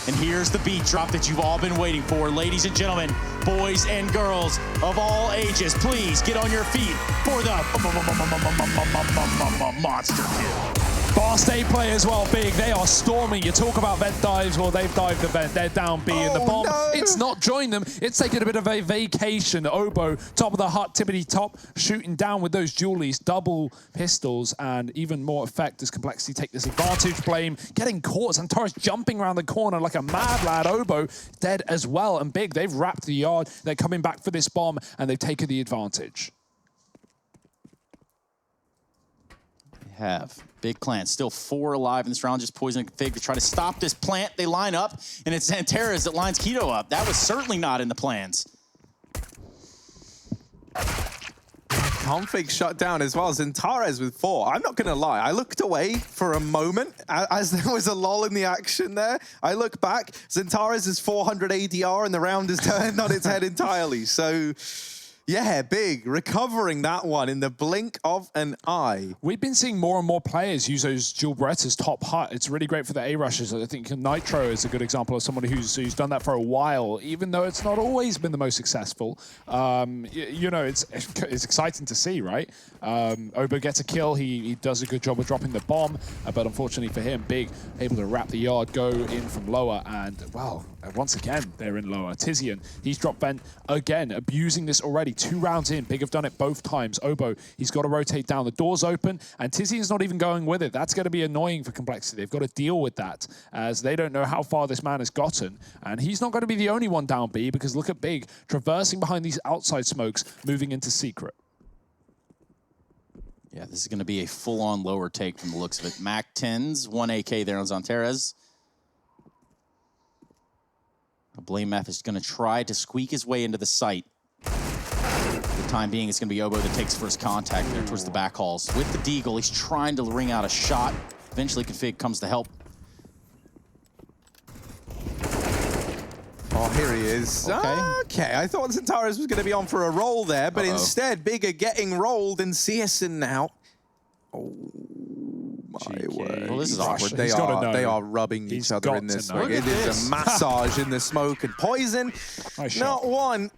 And here's the beat drop that you've all been waiting for. Ladies and gentlemen, boys and girls of all ages, please get on your feet for the monster kill. Fast A play as well, Big. They are storming. You talk about vent dives, well, they've dived the vent. They're down B in the bomb. No. It's not joined them. It's taken a bit of a vacation. Obo, top of the hut, tippity top, shooting down with those dualies, double pistols, and even more effect as Complexity take this advantage. Blame getting caught. Xantares jumping around the corner like a mad lad. Obo dead as well. And Big, they've wrapped the yard. They're coming back for this bomb, and they've taken the advantage. Have big plant, still 4 alive in this round, just poisoning Fig to try to stop this plant. They line up, and it's Xantares that lines Keto up. That was certainly not in the plans. Config shut down as well. Xantares with 4. I'm not going to lie. I looked away for a moment as there was a lull in the action there. I look back. Xantares is 400 ADR, and the round is turned on its head entirely. So, yeah, Big recovering that one in the blink of an eye. We've been seeing more and more players use those dual Berettas as top hut. It's really great for the A rushers. I think Nitro is a good example of someone who's done that for a while, even though it's not always been the most successful. You know, it's exciting to see, right? Obo gets a kill. He does a good job of dropping the bomb, but unfortunately for him, Big able to wrap the yard, go in from lower, and well, once again they're in lower. Tizian, he's dropped vent again, abusing this already. 2 rounds in, Big have done it both times. Obo, he's got to rotate down. The door's open, and Tizian's not even going with it. That's going to be annoying for Complexity. They've got to deal with that, as they don't know how far this man has gotten. And he's not going to be the only one down B, because look at Big, traversing behind these outside smokes, moving into secret. Yeah, this is going to be a full-on lower take from the looks of it. Mac 10s, 1 AK there on Xantares. Blame Meth is going to try to squeak his way into the site. For the time being, it's going to be Obo that takes first contact there towards the back halls. With the Deagle, he's trying to ring out a shot. Eventually, Config comes to help. Oh, here he is. Okay, I thought Xantares was going to be on for a roll there, but instead, Big are getting rolled, and CSN now. Oh, my word. Well, this is awkward. They are rubbing each other in this smoke. It is a massage in the smoke and poison. Not one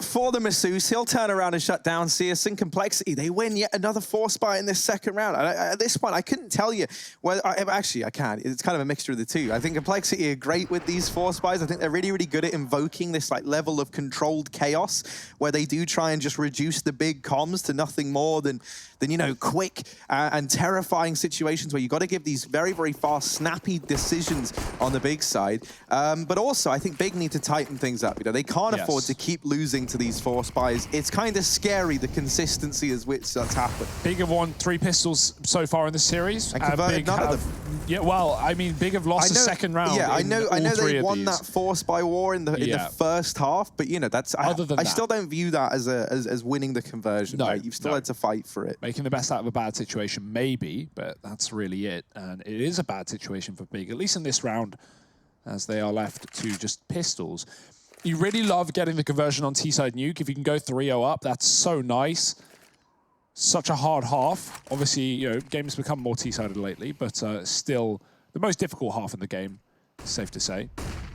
for the masseuse. He'll turn around and shut down CSN. Complexity, they win yet another 4 spot in this second round. At this point, I couldn't tell you. Well, actually, I can. It's kind of a mixture of the two. I think Complexity are great with these 4 spies. I think they're really, really good at invoking this like level of controlled chaos where they do try and just reduce the big comms to nothing more than you know, quick and terrifying situations where you got to give these very, very fast, snappy decisions on the Big side. But also, I think Big need to tighten things up. You know, they can't afford to keep losing to these 4 spies. It's kind of scary, the consistency as which that's happened. Big have won 3 pistols so far in the series. And converted none of them. Yeah, well, I mean, Big have lost the second round. Yeah, I know they won that 4 spy war in the first half, but you know, that's I still don't view that as winning the conversion. No, right? You've still had to fight for it. Making the best out of a bad situation, maybe, but that's really it. And it is a bad situation for Big, at least in this round, as they are left to just pistols. You really love getting the conversion on T-side Nuke. If you can go 3-0 up, that's so nice. Such a hard half. Obviously, you know, games become more T-sided lately, but still the most difficult half in the game, safe to say.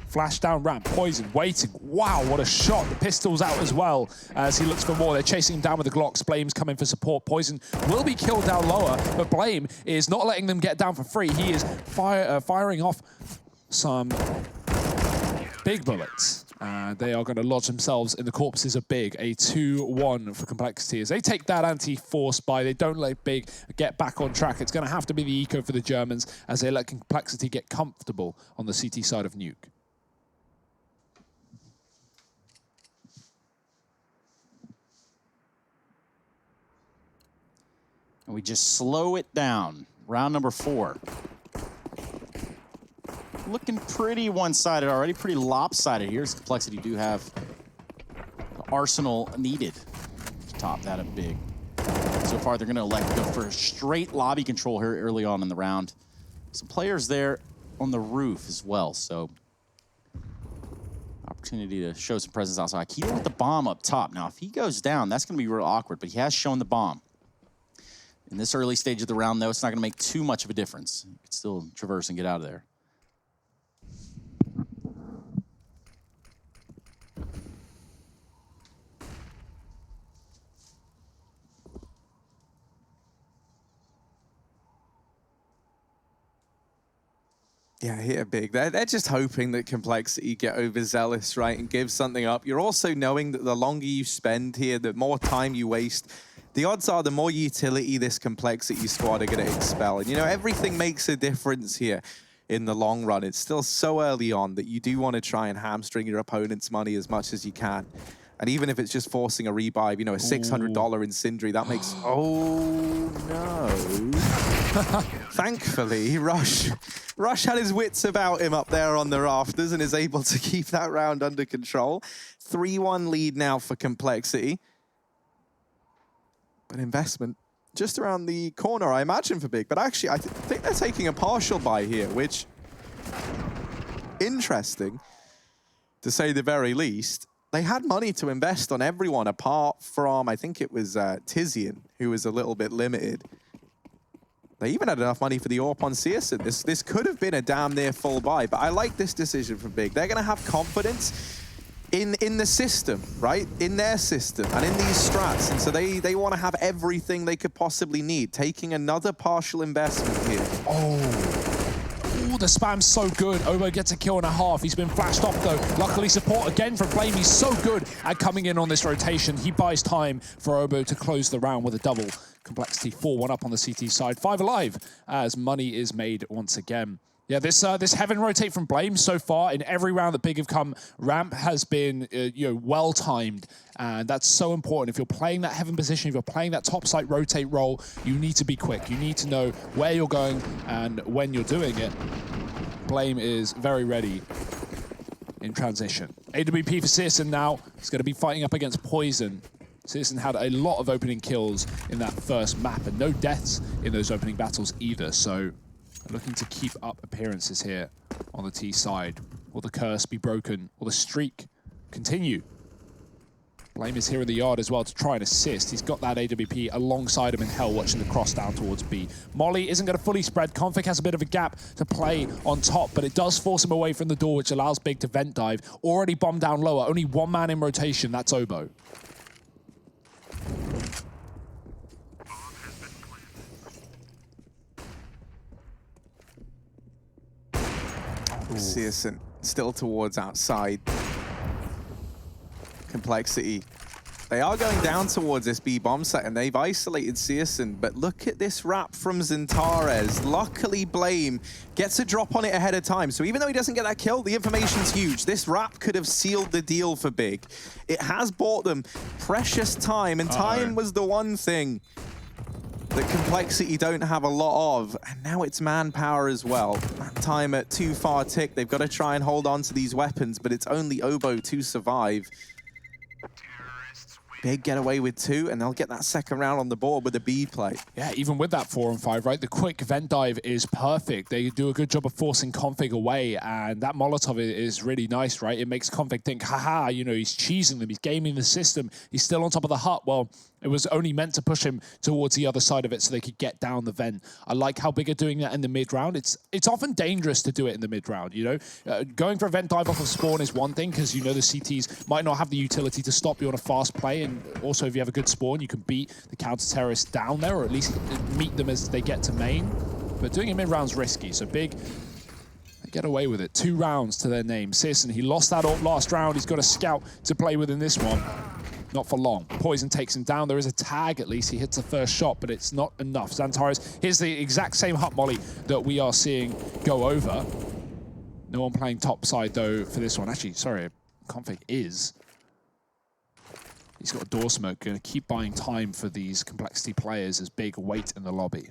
Flash down ramp, Poison waiting. Wow, what a shot. The pistol's out as well as he looks for more. They're chasing him down with the Glocks. Blame's coming for support. Poison will be killed down lower, but Blame is not letting them get down for free. He is firing off some big bullets. They are going to lodge themselves in the corpses of Big. A 2-1 for Complexity as they take that anti-4 spy. They don't let Big get back on track. It's going to have to be the eco for the Germans as they let Complexity get comfortable on the CT side of Nuke. And we just slow it down. Round number 4. Looking pretty one-sided already, pretty lopsided here. Complexity do have the arsenal needed to top that up Big. So far, they're going to elect to go for a straight lobby control here early on in the round. Some players there on the roof as well, so opportunity to show some presence outside. Keto with the bomb up top. Now, if he goes down, that's going to be real awkward, but he has shown the bomb. In this early stage of the round, though, it's not going to make too much of a difference. You can still traverse and get out of there. Yeah, here big. They're just hoping that Complexity get overzealous, right, and give something up. You're also knowing that the longer you spend here, the more time you waste, the odds are the more utility this Complexity squad are going to expel. And, you know, everything makes a difference here in the long run. It's still so early on that you do want to try and hamstring your opponent's money as much as you can. And even if it's just forcing a rebuy, you know, a $600 in Sindri, that makes... Oh, no. Thankfully, Rush had his wits about him up there on the rafters and is able to keep that round under control. 3-1 lead now for Complexity. An investment just around the corner, I imagine, for Big. But actually, I think they're taking a partial buy here, which... interesting, to say the very least. They had money to invest on everyone apart from, I think it was Tizian, who was a little bit limited. They even had enough money for the AWP on CSGO. This could have been a damn near full buy, but I like this decision from Big. They're going to have confidence in the system, right? In their system and in these strats. And so they want to have everything they could possibly need. Taking another partial investment here. Oh, the spam's so good. Obo gets a kill and a half. He's been flashed off, though. Luckily, support again from Blame. He's so good at coming in on this rotation. He buys time for Obo to close the round with a double. Complexity 4-1 up on the CT side. 5 alive as money is made once again. Yeah, this Heaven rotate from Blame so far in every round that Big have come, ramp has been well timed, and that's so important. If you're playing that Heaven position, if you're playing that top site rotate role, you need to be quick. You need to know where you're going and when you're doing it. Blame is very ready in transition. AWP for CSGO now. He's going to be fighting up against Poison. CSGO had a lot of opening kills in that first map, and no deaths in those opening battles either, so looking to keep up appearances here on the T side. Will the curse be broken? Will the streak continue? Blame is here in the yard as well to try and assist. He's got that AWP alongside him in Hell, watching the cross down towards B. Molly isn't going to fully spread. Config has a bit of a gap to play on top, but it does force him away from the door, which allows Big to vent dive. Already bombed down lower. Only one man in rotation. That's Obo. CSGO still towards outside. Complexity. They are going down towards this B bomb site, and they've isolated CSGO, but look at this wrap from Zintares. Luckily, Blame gets a drop on it ahead of time, so even though he doesn't get that kill, the information's huge. This wrap could have sealed the deal for Big. It has bought them precious time, and time was the one thing that Complexity don't have a lot of, and now it's manpower as well. That time at too far tick, they've got to try and hold on to these weapons, but it's only Obo to survive. Big get away with 2, and they'll get that second round on the board with a B play. Yeah, even with that 4 and 5, right? The quick vent dive is perfect. They do a good job of forcing Config away, and that Molotov is really nice, right? It makes Config think, haha, you know, he's cheesing them, he's gaming the system, he's still on top of the hut. Well, it was only meant to push him towards the other side of it so they could get down the vent. I like how Big are doing that in the mid-round. It's often dangerous to do it in the mid-round, you know? Going for a vent dive off of spawn is one thing, because you know the CTs might not have the utility to stop you on a fast play, and also if you have a good spawn, you can beat the counter-terrorists down there, or at least meet them as they get to main. But doing it mid-round's risky, so Big get away with it. 2 rounds to their name. CSGO, he lost that last round. He's got a scout to play with in this one. Not for long. Poison takes him down. There is a tag, at least. He hits the first shot, but it's not enough. Zintares, here's the exact same hut molly that we are seeing go over. No one playing top side, though, for this one. Actually, sorry, Config is. He's got a door smoke. Going to keep buying time for these Complexity players as Big wait in the lobby.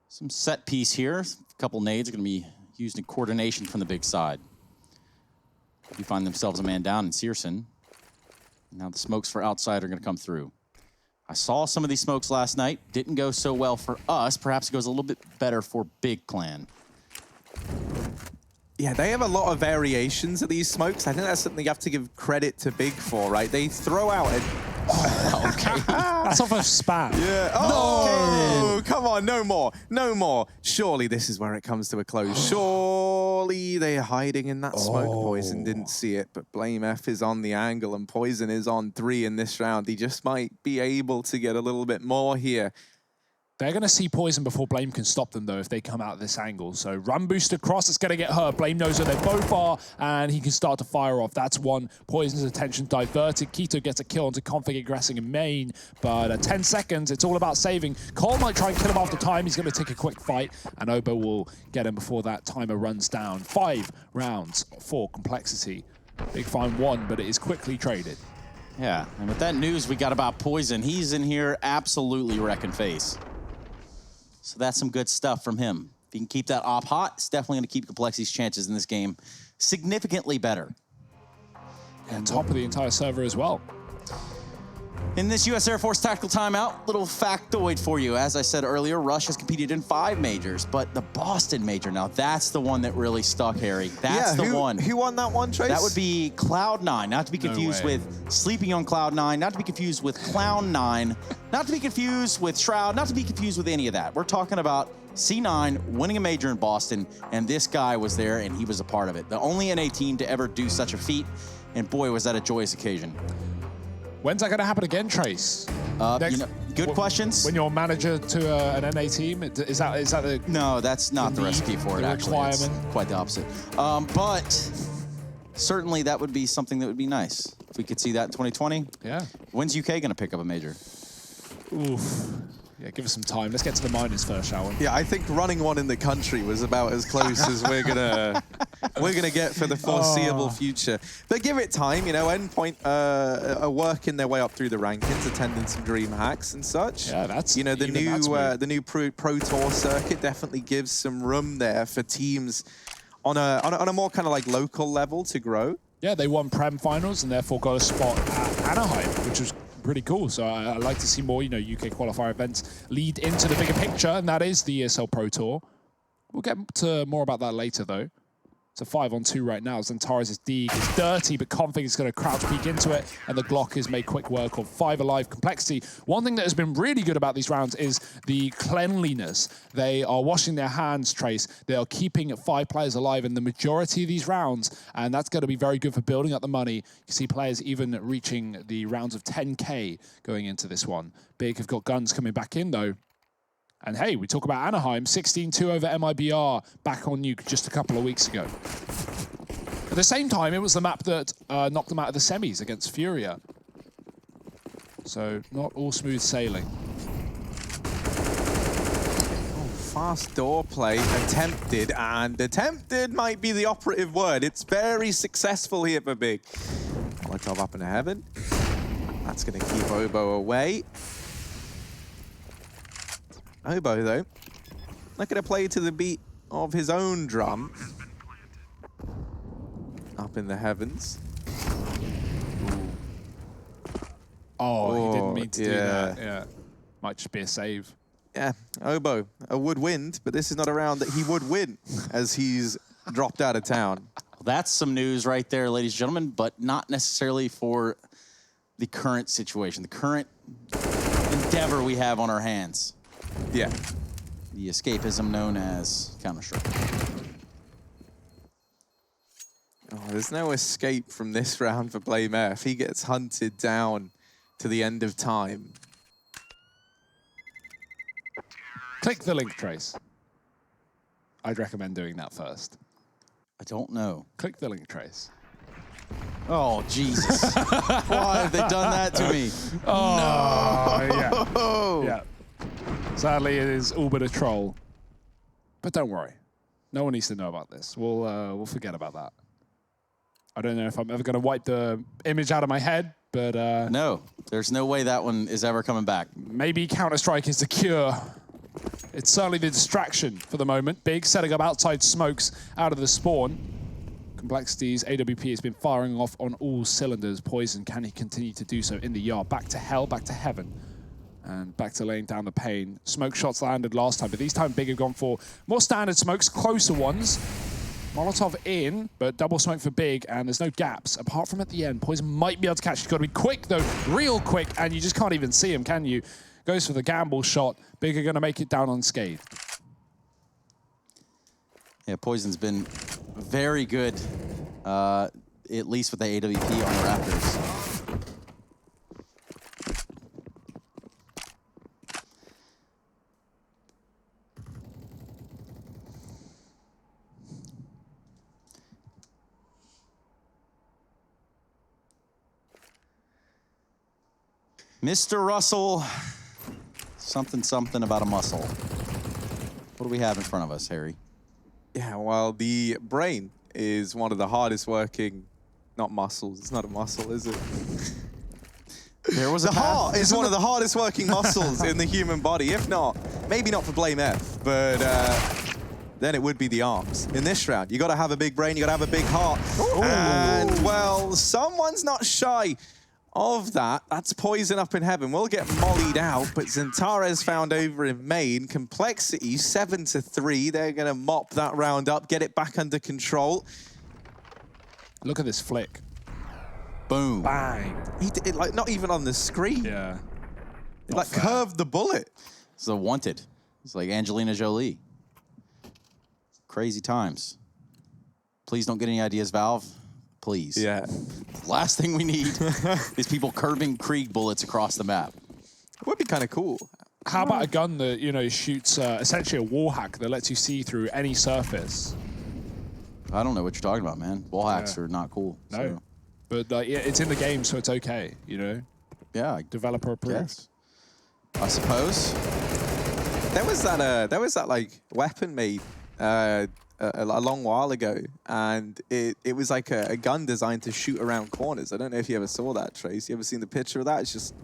Some set piece here. A couple nades are going to be used in coordination from the Big side. They find themselves a man down in Searson. Now the smokes for outside are going to come through. I saw some of these smokes last night. Didn't go so well for us. Perhaps it goes a little bit better for Big Clan. Yeah, they have a lot of variations of these smokes. I think that's something you have to give credit to Big for, right? They throw out a... Oh, okay. That's off of spam. Yeah. Oh, come Oh, no more. No more. Surely this is where it comes to a close. Surely they're hiding in that smoke. Poison didn't see it, but Blame F is on the angle, and Poison is on 3 in this round. He just might be able to get a little bit more here. They're going to see Poison before Blame can stop them, though, if they come out of this angle. So run boost across, it's going to get hurt. Blame knows where they both are, and he can start to fire off. That's one. Poison's attention diverted. Keto gets a kill onto Config aggressing in main, but at 10 seconds, it's all about saving. Cole might try and kill him after time. He's going to take a quick fight, and Obo will get him before that timer runs down. 5 rounds for Complexity. Big Fine won, but it is quickly traded. Yeah, and with that news we got about Poison, he's in here absolutely wrecking face. So that's some good stuff from him. If he can keep that op hot, it's definitely going to keep Complexity's chances in this game significantly better. And top of the entire server as well. In this U.S. Air Force tactical timeout, little factoid for you. As I said earlier, Rush has competed in 5 majors, but the Boston major, now that's the one that really stuck, Harry. That's the one. Who won that one, Trace? That would be Cloud9, not to be confused with Sleeping on Cloud9, not to be confused with Clown9, not to be confused with Shroud, not to be confused with any of that. We're talking about C9 winning a major in Boston, and this guy was there, and he was a part of it. The only NA team to ever do such a feat, and boy, was that a joyous occasion. When's that going to happen again, Trace? Good questions. When you're manager to an NA team, is that the... No, that's not the recipe for it, actually. It's quite the opposite. But certainly that would be something that would be nice. If we could see that in 2020. Yeah. When's UK going to pick up a major? Oof. Yeah, give us some time. Let's get to the minors first, shall we? Yeah, I think running one in the country was about as close as we're gonna get for the foreseeable future. But give it time, you know. Endpoint are working their way up through the rankings, attending some dream hacks and such. Yeah, that's, you know, the new Pro Tour circuit definitely gives some room there for teams on a more kind of like local level to grow. Yeah, they won Prem finals and therefore got a spot at Anaheim, which was pretty cool. So I like to see more, you know, UK qualifier events lead into the bigger picture, and that is the ESL Pro Tour. We'll get to more about that later, though. It's a 5-on-2 right now. Zentaris' dig is dirty, but Config is going to crouch peek into it, and the Glock is made quick work of 5 alive Complexity. One thing that has been really good about these rounds is the cleanliness. They are washing their hands, Trace. They are keeping 5 players alive in the majority of these rounds, and that's going to be very good for building up the money. You see players even reaching the rounds of 10K going into this one. Big have got guns coming back in, though. And hey, we talk about Anaheim, 16-2 over MIBR back on Nuke just a couple of weeks ago. At the same time, it was the map that knocked them out of the semis against Furia. So not all smooth sailing. Oh, fast door play attempted, and attempted might be the operative word. It's very successful here for Big. Molotov up into heaven. That's going to keep Obo away. Obo, though, not going to play to the beat of his own drum. Up in the heavens. Oh, he didn't mean to do that. Yeah, might just be a save. Yeah, Obo, a would-win, but this is not a round that he would win, as he's dropped out of town. That's some news right there, ladies and gentlemen, but not necessarily for the current situation, the current endeavor we have on our hands. Yeah. The escapism known as Counter-Strike. Oh, there's no escape from this round for Blame F. He gets hunted down to the end of time. Click the link, Trace. I'd recommend doing that first. I don't know. Click the link, Trace. Oh, Jesus. Why have they done that to me? Oh, no. Yeah. Sadly, it is all but a troll. But don't worry. No one needs to know about this. We'll forget about that. I don't know if I'm ever going to wipe the image out of my head, but... no, there's no way that one is ever coming back. Maybe Counter-Strike is the cure. It's certainly the distraction for the moment. Big setting up outside smokes out of the spawn. Complexity's AWP has been firing off on all cylinders. Poison, can he continue to do so in the yard? Back to hell, back to heaven. And back to laying down the pain. Smoke shots landed last time, but this time Big have gone for more standard smokes, closer ones. Molotov in, but double smoke for Big, and there's no gaps. Apart from at the end, Poison might be able to catch. He's got to be quick, though, real quick, and you just can't even see him, can you? goes for the gamble shot. Big are going to make it down unscathed. Yeah, Poison's been very good, at least with the AWP on the Raptors. Mr. Russell, something about a muscle. What do we have in front of us, Harry? Yeah, well, the brain is one of the hardest working, not muscles, it's not a muscle, is it? There was the heart is one of the hardest working muscles in the human body. If not, maybe not for Blame F, but then it would be the arms. In this round, you got to have a big brain, you got to have a big heart. Ooh. And, well, someone's not shy of that. That's Poison up in heaven. We'll get mollied out, but Xantares found over in main. Complexity 7-3. They're going to mop that round up, get it back under control. Look at this flick. Boom. Bang. He did it, like, not even on the screen. Yeah. He, like, curved the bullet. It's a wanted. It's like Angelina Jolie. Crazy times. Please don't get any ideas, Valve. Please. Yeah. Last thing we need is people curving Krieg bullets across the map. It would be kind of cool. How about a gun that, you know, shoots essentially a wall hack that lets you see through any surface? I don't know what you're talking about, man. Wall hacks are not cool. No. So. But yeah, it's in the game, so it's okay, you know? Yeah. Developer approved. Yes. I suppose. There was that like weapon made a long while ago, and it was like a gun designed to shoot around corners. I don't know if you ever saw that, Trace. You ever seen the picture of that? It's just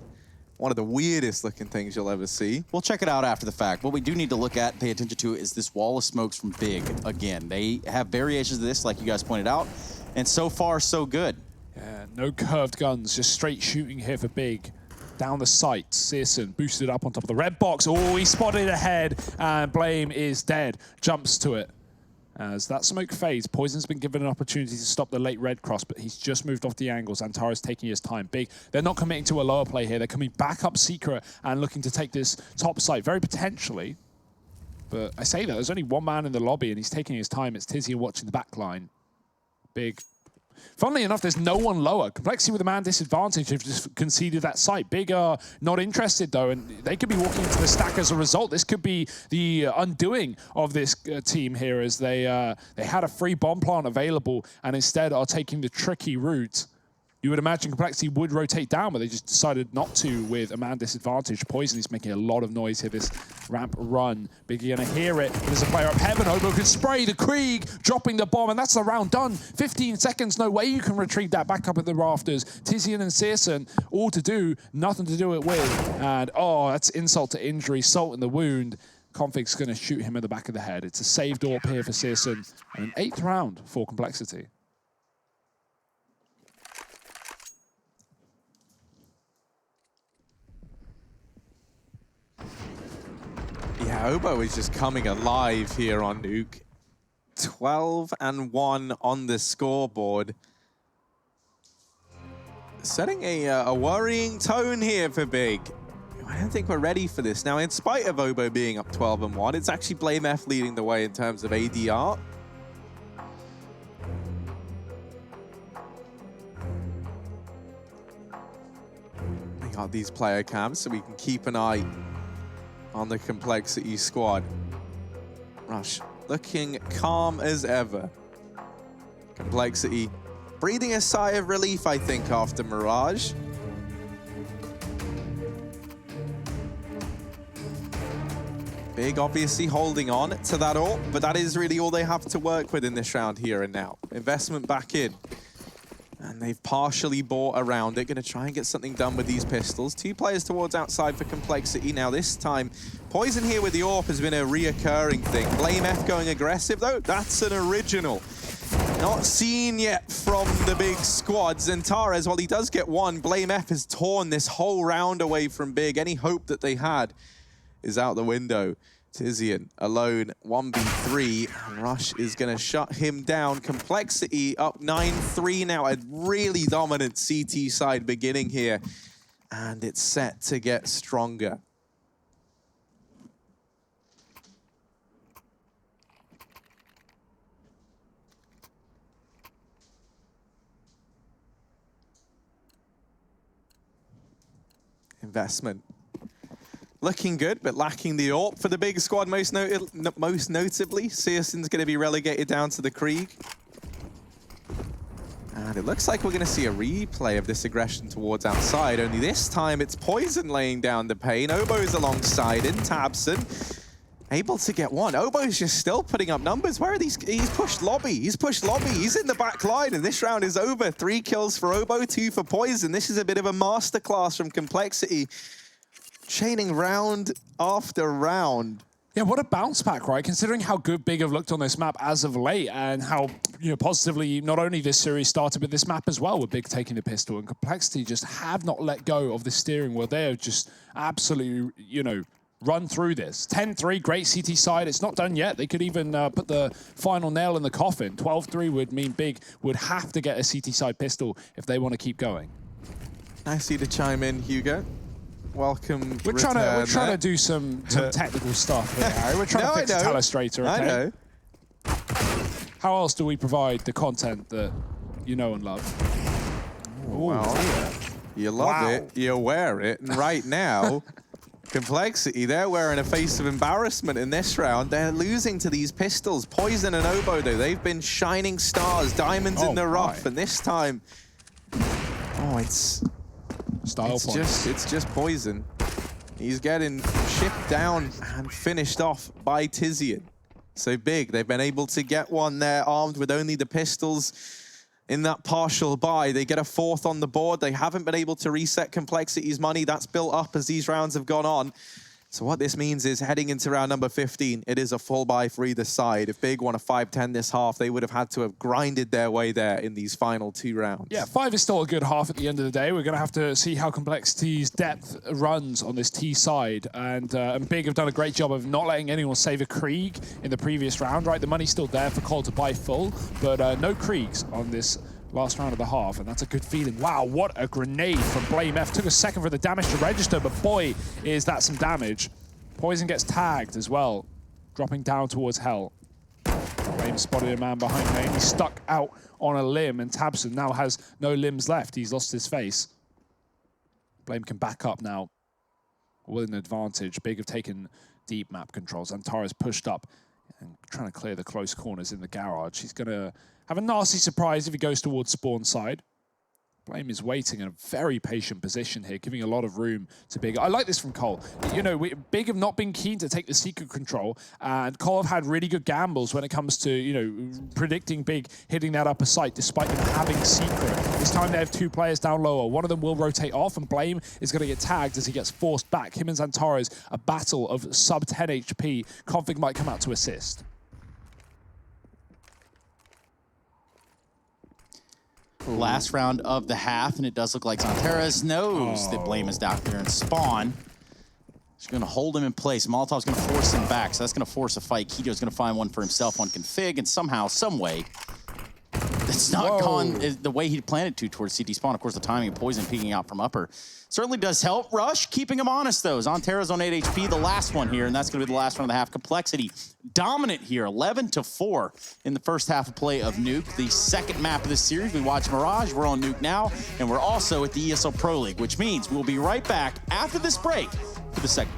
one of the weirdest looking things you'll ever see. We'll check it out after the fact. What we do need to look at, pay attention to, is this wall of smokes from Big. Again, they have variations of this, like you guys pointed out, and so far, so good. Yeah, no curved guns, just straight shooting here for Big. Down the sight, Searson boosted up on top of the red box. Oh, he spotted ahead, and Blame is dead. Jumps to it. As that smoke fades, Poison's been given an opportunity to stop the late red cross, but he's just moved off the angles. Xantares taking his time. Big, they're not committing to a lower play here. They're coming back up secret and looking to take this top site, very potentially. But I say that, there's only one man in the lobby, and he's taking his time. It's Tizian watching the back line. Big. Funnily enough, there's no one lower. Complexity with a man disadvantage have just conceded that site. Big are not interested, though, and they could be walking into the stack as a result. This could be the undoing of this team here, as they had a free bomb plant available and instead are taking the tricky route. You would imagine Complexity would rotate down, but they just decided not to with a man disadvantage. Poison is making a lot of noise here, this ramp run. Big gonna hear it. There's a player up heaven. Hobo can spray the Krieg, dropping the bomb, and that's the round done. 15 seconds, no way you can retrieve that back up at the rafters. Tizian and Searson, all to do, nothing to do it with. And oh, that's insult to injury, salt in the wound. Config's gonna shoot him in the back of the head. It's a saved AWP here for Searson, and an 8th round for Complexity. Yeah, Obo is just coming alive here on Nuke. 12-1 on the scoreboard. Setting a worrying tone here for Big. I don't think we're ready for this. Now, in spite of Obo being up 12-1, it's actually Blame F leading the way in terms of ADR. We got these player cams so we can keep an eye on the Complexity squad. Rush looking calm as ever. Complexity breathing a sigh of relief, I think, after Mirage. Big obviously holding on to that all, but that is really all they have to work with in this round here and now. Investment back in. And they've partially bought around it. Going to try and get something done with these pistols. 2 players towards outside for Complexity. Now this time, Poison here with the AWP has been a reoccurring thing. Blame F going aggressive though. That's an original. Not seen yet from the big squad. Xantares, while he does get one, Blame F has torn this whole round away from Big. Any hope that they had is out the window. Tizian alone, 1v3, and Rush is going to shut him down. Complexity up 9-3 now, a really dominant CT side beginning here, and it's set to get stronger. investment. Looking good, but lacking the AWP for the big squad, most notably. Searson's going to be relegated down to the Krieg. And it looks like we're going to see a replay of this aggression towards outside, only this time it's Poison laying down the pain. Obo's alongside in, Tabson able to get one. Obo's just still putting up numbers. Where are these? He's pushed lobby. He's pushed lobby. He's in the back line, and this round is over. 3 kills for Obo, 2 for Poison. This is a bit of a masterclass from Complexity. Chaining round after round. Yeah, what a bounce back, right? Considering how good Big have looked on this map as of late, and how positively not only this series started, but this map as well, with Big taking the pistol, and Complexity just have not let go of the steering wheel. They have just absolutely, run through this. 10-3, great CT side. It's not done yet. They could even put the final nail in the coffin. 12-3 would mean Big would have to get a CT side pistol if they want to keep going. Nice of you to chime in, Hugo. Welcome. We're trying to do some technical stuff here, Harry. We're trying to fix the telestrator, okay? I know. How else do we provide the content that you know and love? Well, you love it, you wear it, and right now, Complexity, they're wearing a face of embarrassment in this round. They're losing to these pistols. Poison and Obo, though, they've been shining stars, diamonds in the rough, and this time, it's just Poison. He's getting chipped down and finished off by Tizian. So Big, they've been able to get one there armed with only the pistols in that partial buy. They get a 4th on the board. They haven't been able to reset Complexity's money. That's built up as these rounds have gone on. So what this means is heading into round number 15, it is a full buy for either side. If Big won a 5-10 this half, they would have had to have grinded their way there in these final 2 rounds. Yeah, 5 is still a good half at the end of the day. We're going to have to see how Complexity's depth runs on this T side. And Big have done a great job of not letting anyone save a Krieg in the previous round, right? The money's still there for Cole to buy full, but no Kriegs on this last round of the half, and that's a good feeling. Wow, what a grenade from Blame F. Took a second for the damage to register, but boy, is that some damage. Poison gets tagged as well, dropping down towards Hell. Blame spotted a man behind lane. He's stuck out on a limb, and Tabson now has no limbs left. He's lost his face. Blame can back up now with an advantage. Big have taken deep map controls. Antara's pushed up and trying to clear the close corners in the garage. He's going to have a nasty surprise if he goes towards spawn side. Blame is waiting in a very patient position here, giving a lot of room to Big. I like this from Cole. Big have not been keen to take the secret control, and Cole have had really good gambles when it comes to, predicting Big hitting that upper site despite them having secret. This time they have 2 players down lower. One of them will rotate off, and Blame is going to get tagged as he gets forced back. Him and Xantara's a battle of sub 10 HP. Config might come out to assist. Last round of the half, and it does look like Xantara's knows that Blame is down there in spawn. She's going to hold him in place. Molotov's going to force him back, so that's going to force a fight. Kito's going to find one for himself on config, and somehow, some way, it's not gone the way he planned it to towards CT spawn. Of course, the timing of Poison peeking out from upper certainly does help. Rush, keeping him honest, though. Xantara's on 8 HP, the last one here, and that's going to be the last round of the half. Complexity dominant here, 11-4 in the first half of play of Nuke. The second map of this series, we watch Mirage. We're on Nuke now, and we're also at the ESL Pro League, which means we'll be right back after this break for the second.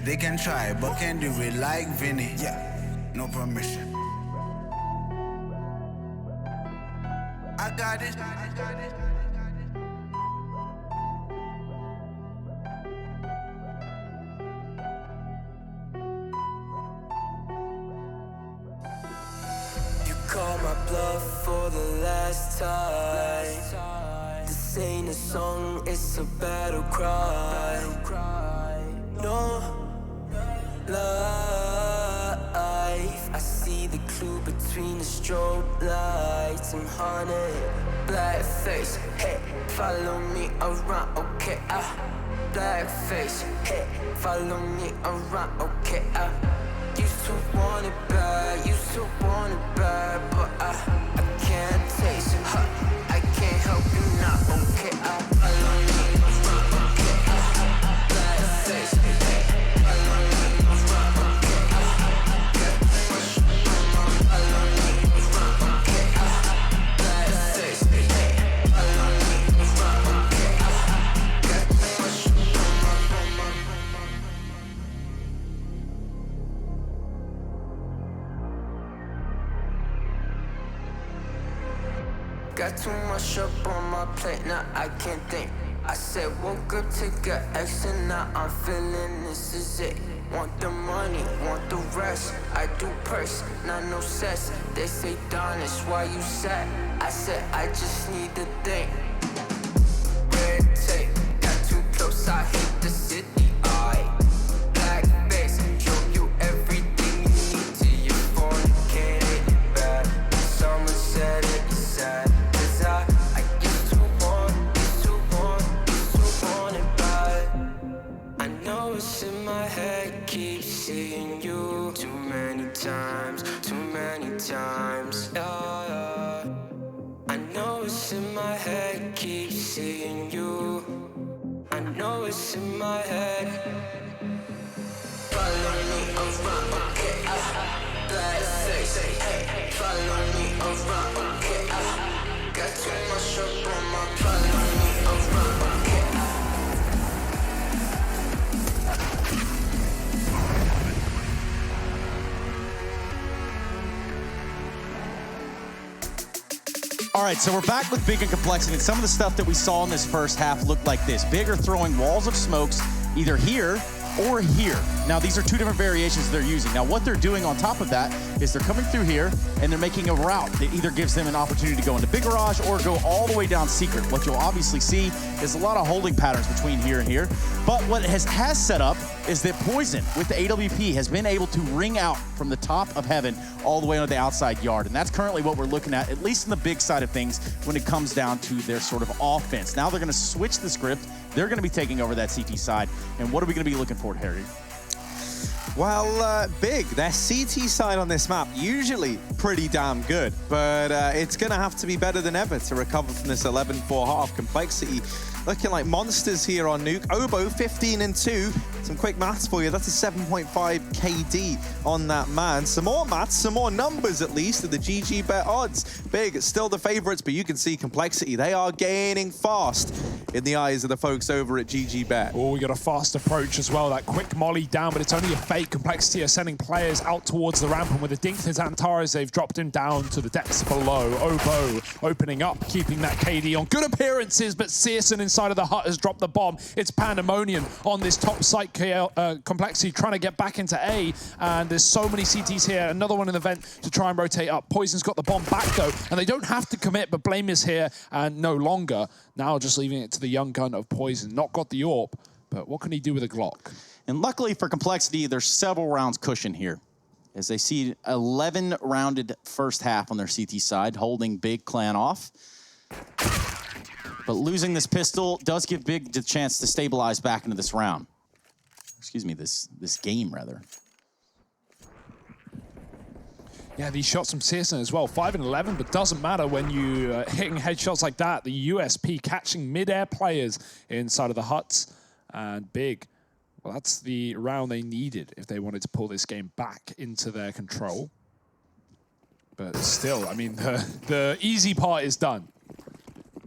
They can try, but can't do it like Vinny. Yeah, no permission. I got it. You call my bluff for the last time. This ain't a song, it's a battle cry. No life, I see the clue between the strobe lights. I'm haunted, black face, hey, follow me around, okay, black face, hey, follow me around, okay, used to want it bad, but I can't taste it, I can't help you now, okay, follow me around, okay, black face, hey, follow me around, okay, follow me around, okay, black face, hey, follow me around, okay, got too much up on my plate, now I can't think. I said woke up to get X and now I'm feeling this is it. Want the money, want the rest. I do purse, not no cess. They say Donish, why you sad? I said I just need to think. Red tape, got too close, I hate the city. Black face, show you everything you need to your fornicated bad. Someone said it's sad. I used to want it bad. I know it's in my head, keep seeing you too many times, yeah. I know it's in my head, keep seeing you. I know it's in my head. Follow me around, okay, black face, hey, follow me around, okay, got too much up on my, follow me around, okay. All right, so we're back with Big and Complexity, and some of the stuff that we saw in this first half looked like this. Big are throwing walls of smokes either here or here. Now, these are two different variations they're using. Now, what they're doing on top of that is they're coming through here, and they're making a route that either gives them an opportunity to go into Big Garage or go all the way down Secret. What you'll obviously see is a lot of holding patterns between here and here. But what has set up is that Poison, with the AWP, has been able to ring out from the top of heaven all the way onto the outside yard. And that's currently what we're looking at least in the Big side of things, when it comes down to their sort of offense. Now they're going to switch the script. They're going to be taking over that CT side. And what are we going to be looking for, Harry? Well, Big, their CT side on this map, usually pretty damn good, but it's going to have to be better than ever to recover from this 11-4 half. Complexity looking like monsters here on Nuke. Oboe, 15-2. Some quick maths for you. That's a 7.5 KD on that man. Some more maths, some more numbers at least of the GG bet odds. Big, still the favorites, but you can see Complexity. They are gaining fast in the eyes of the folks over at GG bet. Oh, we got a fast approach as well. That quick molly down, but it's only a fake. Complexity are sending players out towards the ramp, and with the dink to Antares, they've dropped him down to the depths below. Oboe opening up, keeping that KD on good appearances, but Searson inside of the hut has dropped the bomb. It's pandemonium on this top site. Complexity trying to get back into A, and there's so many CTs here. Another one in the vent to try and rotate up. Poison's got the bomb back though, and they don't have to commit, but Blame is here and no longer. Now just leaving it to the young gun of Poison. Not got the AWP, but what can he do with a Glock? And luckily for Complexity, there's several rounds cushion here, as they see 11 rounded first half on their CT side, holding Big Clan off. But losing this pistol does give Big the chance to stabilize back into this round. Excuse me, this game, rather. Yeah, these shots from Searson as well. 5 and 11, but doesn't matter when you hitting headshots like that. The USP catching mid-air players inside of the huts. And Big, well, that's the round they needed if they wanted to pull this game back into their control. But still, I mean, the easy part is done.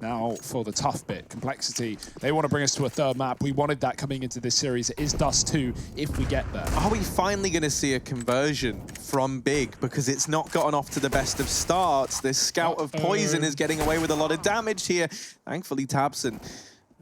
Now for the tough bit, Complexity. They want to bring us to a third map. We wanted that coming into this series. It is Dust 2 if we get there. Are we finally going to see a conversion from Big? Because it's not gotten off to the best of starts. This Scout of Poison is getting away with a lot of damage here. Thankfully, Tabson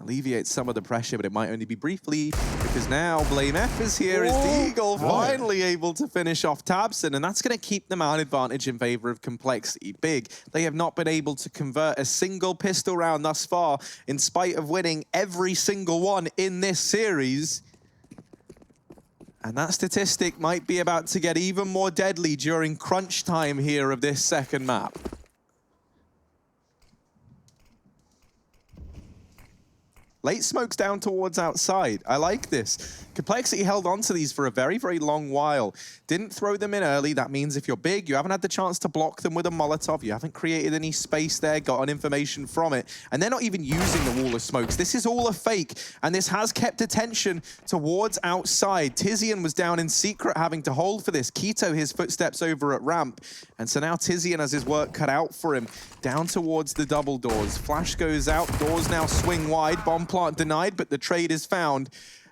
alleviates some of the pressure, but it might only be briefly, because now Blame F is here as the Eagle finally able to finish off Tabson, and that's going to keep them out advantage in favor of Complexity. Big, they have not been able to convert a single pistol round thus far, in spite of winning every single one in this series. And that statistic might be about to get even more deadly during crunch time here of this second map. Late smokes down towards outside. I like this. Complexity held on to these for a very, very long while. Didn't throw them in early. That means if you're big, you haven't had the chance to block them with a Molotov. You haven't created any space there, gotten information from it. And they're not even using the wall of smokes. This is all a fake. And this has kept attention towards outside. Tizian was down in secret having to hold for this. Keto, his footsteps over at ramp. And so now Tizian has his work cut out for him. Down towards the double doors. Flash goes out. Doors now swing wide. Bomb plant denied, but the trade is found.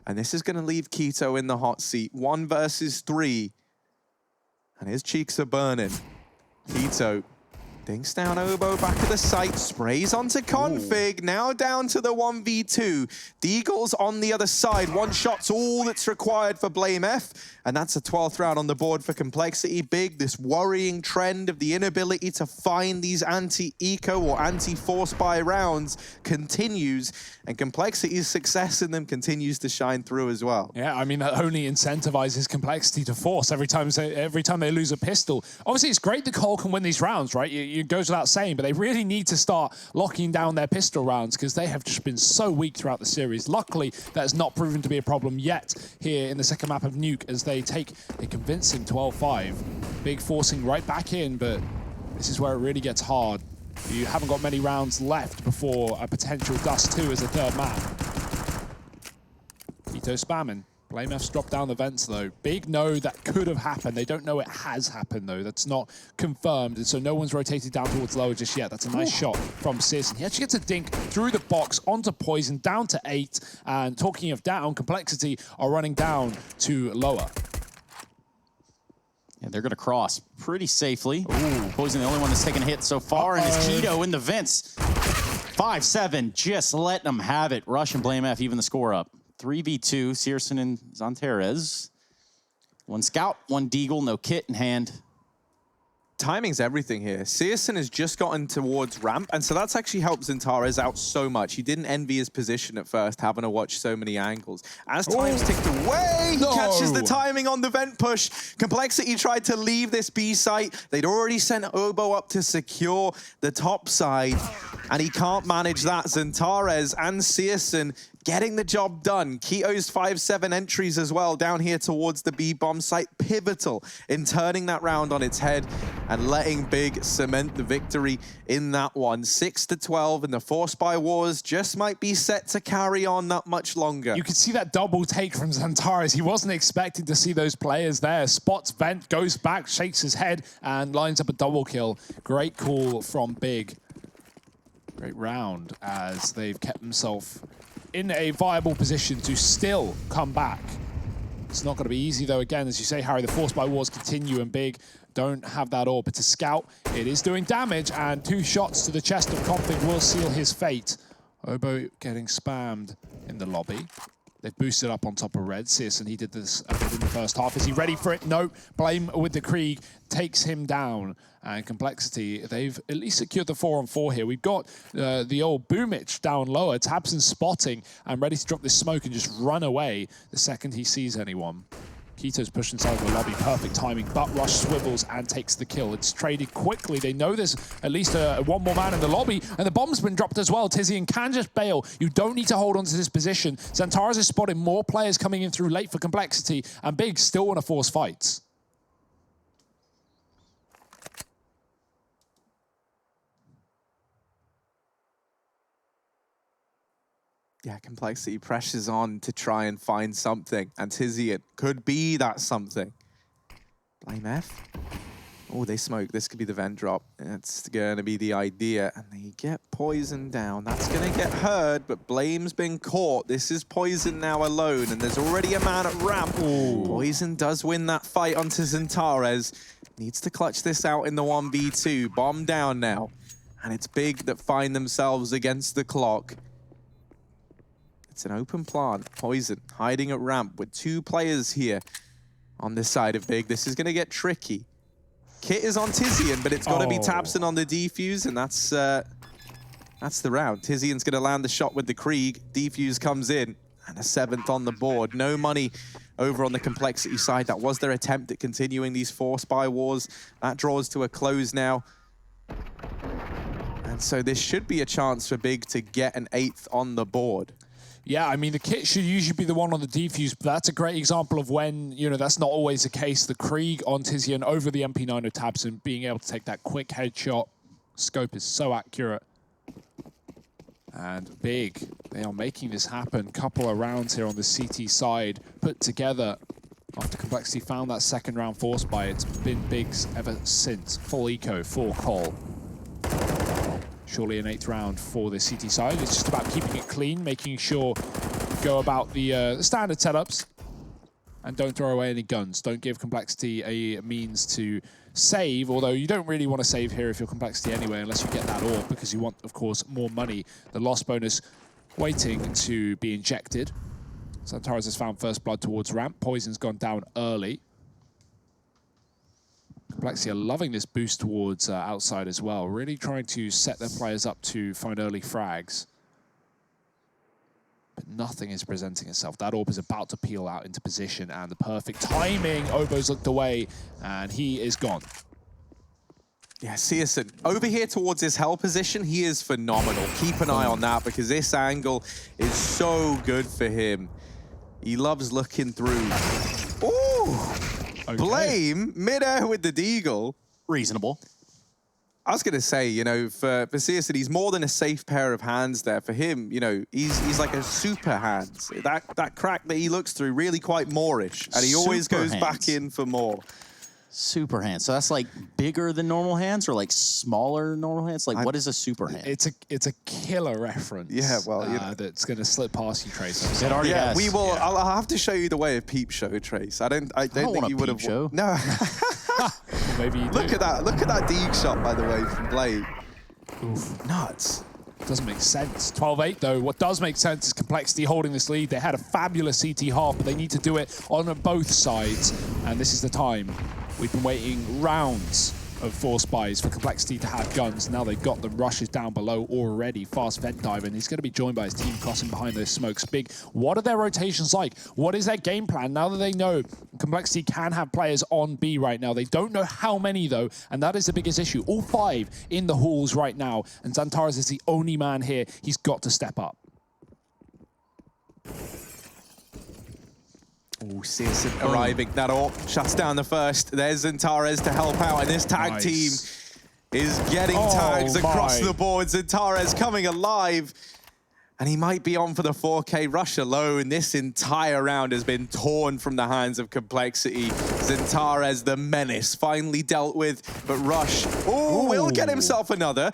And this is going to leave Keto in the hot seat. 1 versus 3. And his cheeks are burning. Keto dinks down Oboe back at the site, sprays onto Config, now down to the 1v2. Deagle's on the other side. 1 shot's all that's required for Blame F, and that's a 12th round on the board for Complexity. Big, this worrying trend of the inability to find these anti-eco or anti-force buy rounds continues, and Complexity's success in them continues to shine through as well. Yeah, I mean, that only incentivizes Complexity to force every time they lose a pistol. Obviously, it's great that Cole can win these rounds, right? It goes without saying, but they really need to start locking down their pistol rounds because they have just been so weak throughout the series. Luckily, that has not proven to be a problem yet here in the second map of Nuke as they take a convincing 12-5. Big forcing right back in, but this is where it really gets hard. You haven't got many rounds left before a potential Dust 2 as a third map. Keto spamming. Blame F's dropped down the vents, though. Big no, that could have happened. They don't know it has happened, though. That's not confirmed, and so no one's rotated down towards lower just yet. That's a nice shot from Sis. He actually gets a dink through the box onto Poison, down to 8, and talking of down, Complexity are running down to lower. Yeah, they're going to cross pretty safely. Ooh, Poison the only one that's taken a hit so far, and it's Keto in the vents. 5-7, just letting them have it. Rush and Blame F even the score up. 3v2, Searson and Zantares. 1 scout, 1 deagle, no kit in hand. Timing's everything here. Searson has just gotten towards ramp, and so that's actually helped Zantares out so much. He didn't envy his position at first, having to watch so many angles. As time's ticked away, he catches the timing on the vent push. Complexity tried to leave this B site. They'd already sent Oboe up to secure the top side, and he can't manage that. Zantares and Searson getting the job done. Keto's 5-7 entries as well down here towards the B-bomb site. Pivotal in turning that round on its head and letting Big cement the victory in that one. 6-12, and the Force by Wars just might be set to carry on that much longer. You can see that double take from Zantares. He wasn't expecting to see those players there. Spots vent, goes back, shakes his head, and lines up a double kill. Great call from Big. Great round as they've kept themselves in a viable position to still come back. It's not going to be easy, though. Again, as you say, Harry, the Force by Wars continue, and Big don't have that all. But to Scout, it is doing damage, and 2 shots to the chest of Config will seal his fate. Oboe getting spammed in the lobby. They've boosted up on top of Red. Searson, he did this a bit in the first half. Is he ready for it? No. Blame with the Krieg takes him down. And Complexity, they've at least secured the 4-on-4 here. We've got the old Boomich down lower. Tabson spotting and ready to drop this smoke and just run away the second he sees anyone. Keto's pushed inside the lobby, perfect timing, but Rush swivels and takes the kill. It's traded quickly. They know there's at least 1 more man in the lobby, and the bomb's been dropped as well. Tizian can just bail. You don't need to hold on to this position. Zantares is spotting more players coming in through late for Complexity, and Big still want to force fights. Yeah, Complexity presses on to try and find something, and Tizian could be that something. Blame F. Oh, they smoke. This could be the vent drop. That's going to be the idea. And they get Poison down. That's going to get heard, but Blame's been caught. This is Poison now alone, and there's already a man at ramp. Ooh. Poison does win that fight onto Zantares. Needs to clutch this out in the 1v2. Bomb down now. And it's Big that find themselves against the clock. It's an open plant. Poison hiding at ramp with 2 players here on this side of Big. This is going to get tricky. Kit is on Tizian, but it's got to be Tabson on the defuse, and that's the round. Tizian's going to land the shot with the Krieg. Defuse comes in, and a 7th on the board. No money over on the Complexity side. That was their attempt at continuing these 4 spy wars. That draws to a close now. And so this should be a chance for Big to get an 8th on the board. Yeah, I mean, the kit should usually be the one on the defuse, but that's a great example of when, you know, that's not always the case. The Krieg on Tizian over the MP9 Tabson, being able to take that quick headshot. Scope is so accurate. And Big, they are making this happen. Couple of rounds here on the CT side put together after Complexity found that second round force by. It's been Big's ever since. Full eco, full call. Surely an 8th round for the CT side. It's just about keeping it clean, making sure you go about the standard setups and don't throw away any guns. Don't give Complexity a means to save, although you don't really want to save here if you're Complexity anyway, unless you get that orb, because you want, of course, more money. The loss bonus waiting to be injected. Xantares has found first blood towards ramp. Poison's gone down early. Complexity are loving this boost towards outside as well, really trying to set their players up to find early frags. But nothing is presenting itself. That orb is about to peel out into position, and the perfect timing. Obo's looked away, and he is gone. Yeah, Searson, over here towards his hell position, he is phenomenal. Keep an eye on that, because this angle is so good for him. He loves looking through. Ooh! Okay. Blame mid-air with the deagle. Reasonable. I was going to say, you know, for Searson, he's more than a safe pair of hands there. For him, you know, he's like a super hands. That crack that he looks through, really quite Moorish. And he always goes back in for more. Super hands. So that's like bigger than normal hands, or like smaller than normal hands? Like, what is a super hand? It's a killer reference. Yeah, well, you know, that's going to slip past you, Trace. It already has. We will. Yeah. I'll have to show you the way of Peep Show, Trace. I don't think you would have. Show. No. Maybe you do. Look at that. Look at that deeg shot, by the way, from Blade. Oof. Nuts. Doesn't make sense. 12-8 though. What does make sense is Complexity holding this lead. They had a fabulous CT half, but they need to do it on both sides, and this is the time. We've been waiting rounds of 4 spies for Complexity to have guns. Now they've got them. Rush is down below already. Fast vent dive, and he's going to be joined by his team crossing behind those smokes. Big, what are their rotations like? What is their game plan now that they know Complexity can have players on B right now? They don't know how many though, and that is the biggest issue. All 5 in the halls right now, and Xantares is the only man here. He's got to step up. Oh, Searson arriving. That orb shuts down the first. There's Xantares to help out, and this tag team is getting tags across the board. Xantares coming alive, and he might be on for the 4K. Rush alone. This entire round has been torn from the hands of Complexity. Xantares, the menace, finally dealt with, but Rush, will get himself another.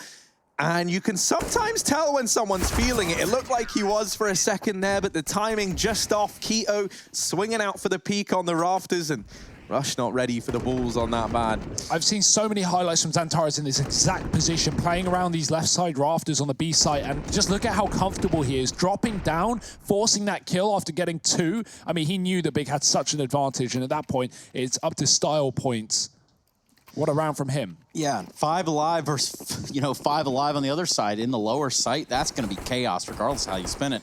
And you can sometimes tell when someone's feeling it. It looked like he was for a second there, but the timing just off. Keto swinging out for the peak on the rafters, and Rush not ready for the balls on that man. I've seen so many highlights from Xantares in this exact position, playing around these left side rafters on the B side, and just look at how comfortable he is, dropping down, forcing that kill after getting 2. I mean, he knew that Big had such an advantage, and at that point, it's up to style points. What a round from him. Yeah, 5 alive versus, 5 alive on the other side in the lower site. That's going to be chaos regardless of how you spin it.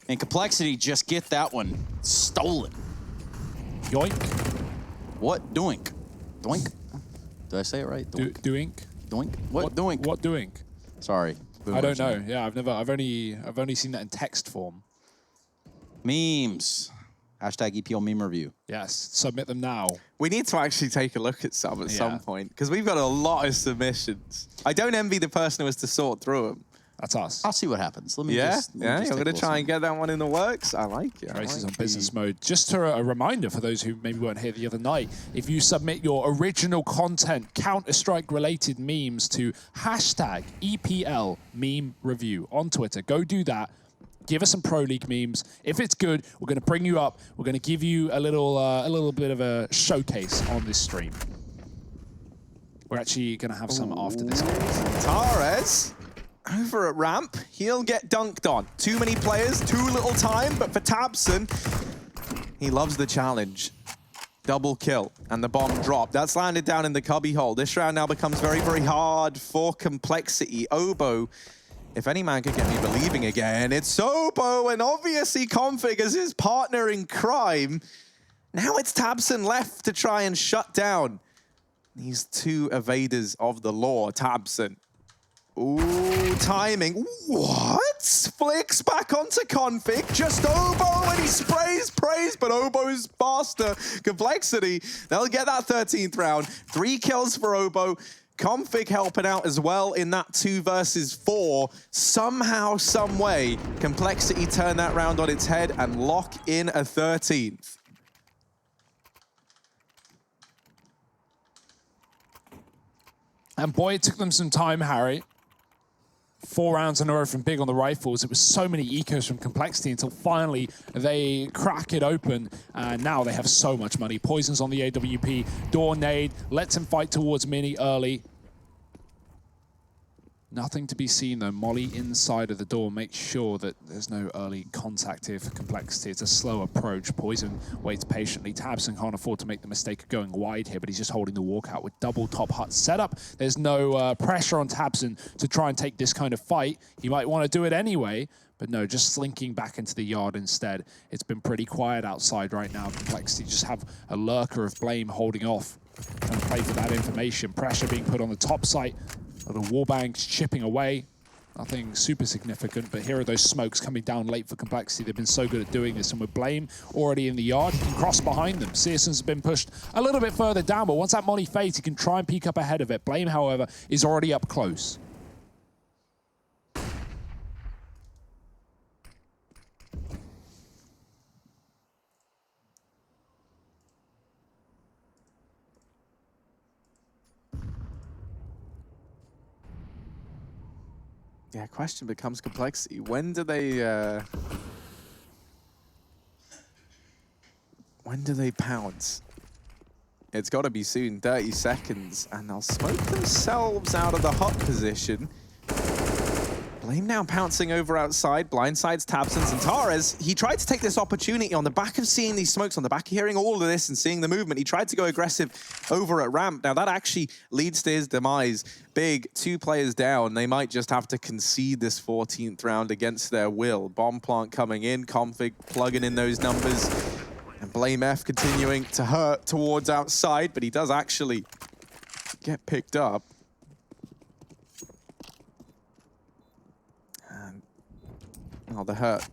And Complexity just get that one stolen. Yoink. What? Doink. Doink? Did I say it right? Doink. Doink. Doink? What doink? What doink? Sorry. I don't know. Yeah, I've only seen that in text form. Memes. Hashtag EPL meme review. Yes, submit them now. We need to actually take a look at some at some point, because we've got a lot of submissions. I don't envy the person who has to sort through them. That's us. I'll see what happens. Let me you're going to try and get that one in the works. I like it. Trace is on business mode. Just a reminder for those who maybe weren't here the other night, if you submit your original content, Counter-Strike related memes to hashtag EPL meme review on Twitter. Go do that. Give us some Pro League memes. If it's good, we're going to bring you up. We're going to give you a little bit of a showcase on this stream. We're actually going to have some after this game. Xantares over at ramp. He'll get dunked on. Too many players, too little time, but for Tabson, he loves the challenge. Double kill, and the bomb drop. That's landed down in the cubby hole. This round now becomes very, very hard for Complexity. Obo, if any man could get me believing again, it's Obo, and obviously Config as his partner in crime. Now it's Tabson left to try and shut down these two evaders of the law. Tabson. Ooh, timing. What? Flicks back onto Config. Just Obo, and he prays, but Obo's faster. Complexity. They'll get that 13th round. 3 kills for Obo. Config helping out as well in that 2 versus 4. Somehow, some way, Complexity turn that round on its head and lock in a 13th. And boy, it took them some time, Harry. 4 rounds in a row from Big on the rifles. It was so many ecos from Complexity until finally they crack it open. And now they have so much money. Poison's on the AWP. Door nade. Lets him fight towards Mini early. Nothing to be seen though. Molly inside of the door makes sure that there's no early contact here for Complexity. It's a slow approach. Poison waits patiently. Tabson can't afford to make the mistake of going wide here, but he's just holding the walkout with double top hut setup. There's no pressure on Tabson to try and take this kind of fight. He might want to do it anyway, but no, just slinking back into the yard instead. It's been pretty quiet outside right now. Complexity just have a lurker of Blame holding off, trying to play for that information. Pressure being put on the top site. Little wallbangs chipping away. Nothing super significant, but here are those smokes coming down late for Complexity. They've been so good at doing this, and with Blame already in the yard, he can cross behind them. Searson's been pushed a little bit further down, but once that Molly fades, he can try and peek up ahead of it. Blame, however, is already up close. Yeah, question becomes Complexity. When do they pounce? It's got to be soon, 30 seconds, and they'll smoke themselves out of the hot position. Blame now pouncing over outside, blindsides Tabson and Tares. He tried to take this opportunity on the back of seeing these smokes, on the back of hearing all of this and seeing the movement. He tried to go aggressive over at ramp. Now that actually leads to his demise. Big, 2 players down. They might just have to concede this 14th round against their will. Bomb plant coming in, Config plugging in those numbers. And Blame F continuing to hurt towards outside, but he does actually get picked up. Oh, the hurt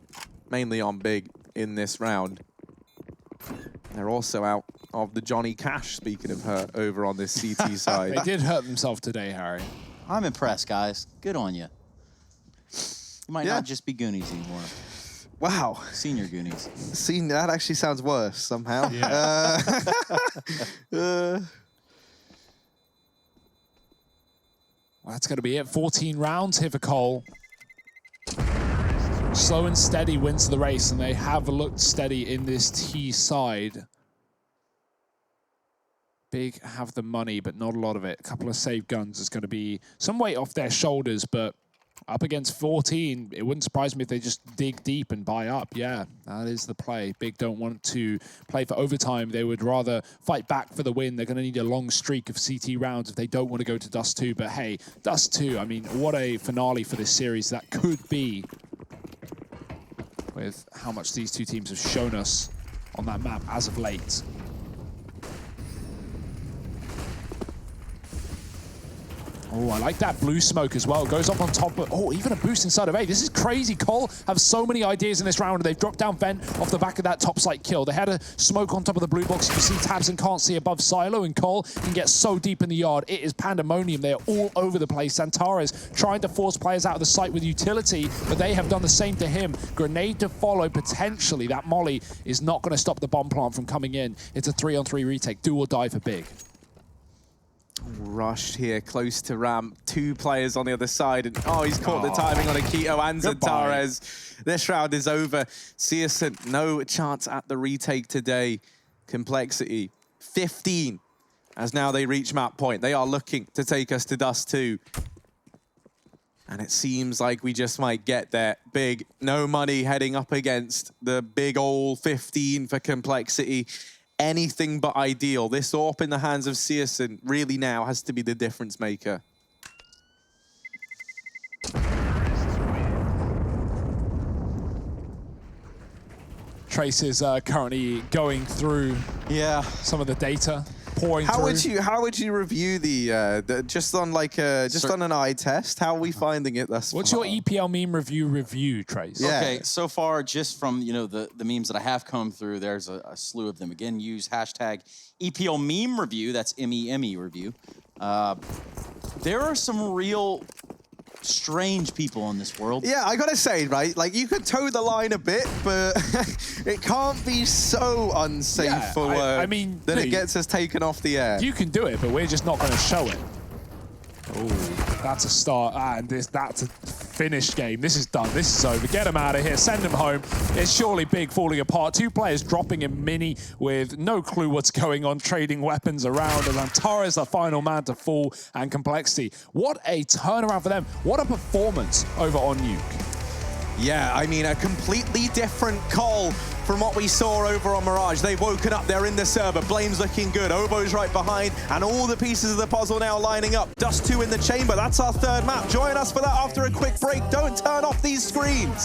mainly on Big in this round. They're also out of the Johnny Cash, speaking of hurt, over on this CT side. They did hurt themselves today, Harry. I'm impressed, guys. Good on you. You might not just be Goonies anymore. Wow. Senior Goonies. That actually sounds worse somehow. Yeah. Well, That's going to be it. 14 rounds here for Cole. Slow and steady wins the race, and they have looked steady in this T side. Big have the money, but not a lot of it. A couple of save guns is going to be some weight off their shoulders, but up against 14, it wouldn't surprise me if they just dig deep and buy up. Yeah, that is the play. Big don't want to play for overtime. They would rather fight back for the win. They're going to need a long streak of CT rounds if they don't want to go to Dust 2. But hey, Dust 2, I mean, what a finale for this series that could be, with how much these two teams have shown us on that map as of late. Oh, I like that blue smoke as well. Goes up on top of, oh, even a boost inside of A. This is crazy. Cole have so many ideas in this round, and they've dropped down Vent off the back of that top site kill. They had a smoke on top of the blue box. You can see Tabson can't see above Silo, and Cole can get so deep in the yard. It is pandemonium. They are all over the place. Santares trying to force players out of the site with utility, but they have done the same to him. Grenade to follow, potentially. That molly is not going to stop the bomb plant from coming in. It's a 3-on-3 retake. Do or die for Big. Rushed here, close to ramp. 2 players on the other side. And, oh, he's caught the timing on Akito and Zantares. This round is over. Searson, no chance at the retake today. Complexity, 15. As now they reach map point. They are looking to take us to Dust 2. And it seems like we just might get there. Big, no money heading up against the big old 15 for Complexity. Anything but ideal. This AWP in the hands of Searson really now has to be the difference maker. Trace is currently going through some of the data, pouring through. How would you review the just on like on an eye test? How are we finding it thus far? What's your EPL meme review, Trace? Yeah. Okay, so far, just from the memes that I have come through, there's a slew of them. Again, use hashtag EPL meme review. That's MEME review. There are some real strange people in this world. Yeah, I gotta say, right, like you could toe the line a bit, but it can't be so unsafe for work I mean, that it gets us taken off the air. You can do it, but we're just not going to show it. Oh, that's a start, and that's a finished game. This is done. This is over. Get him out of here. Send him home. It's surely big falling apart. Two players dropping in mini with no clue what's going on, trading weapons around. And Antara is the final man to fall, and Complexity. What a turnaround for them. What a performance over on Nuke. Yeah, I mean, a completely different call from what we saw over on Mirage. They've woken up, they're in the server, Blame's looking good, Obo's right behind, and all the pieces of the puzzle now lining up. Dust 2 in the chamber, that's our third map. Join us for that after a quick break. Don't turn off these screens.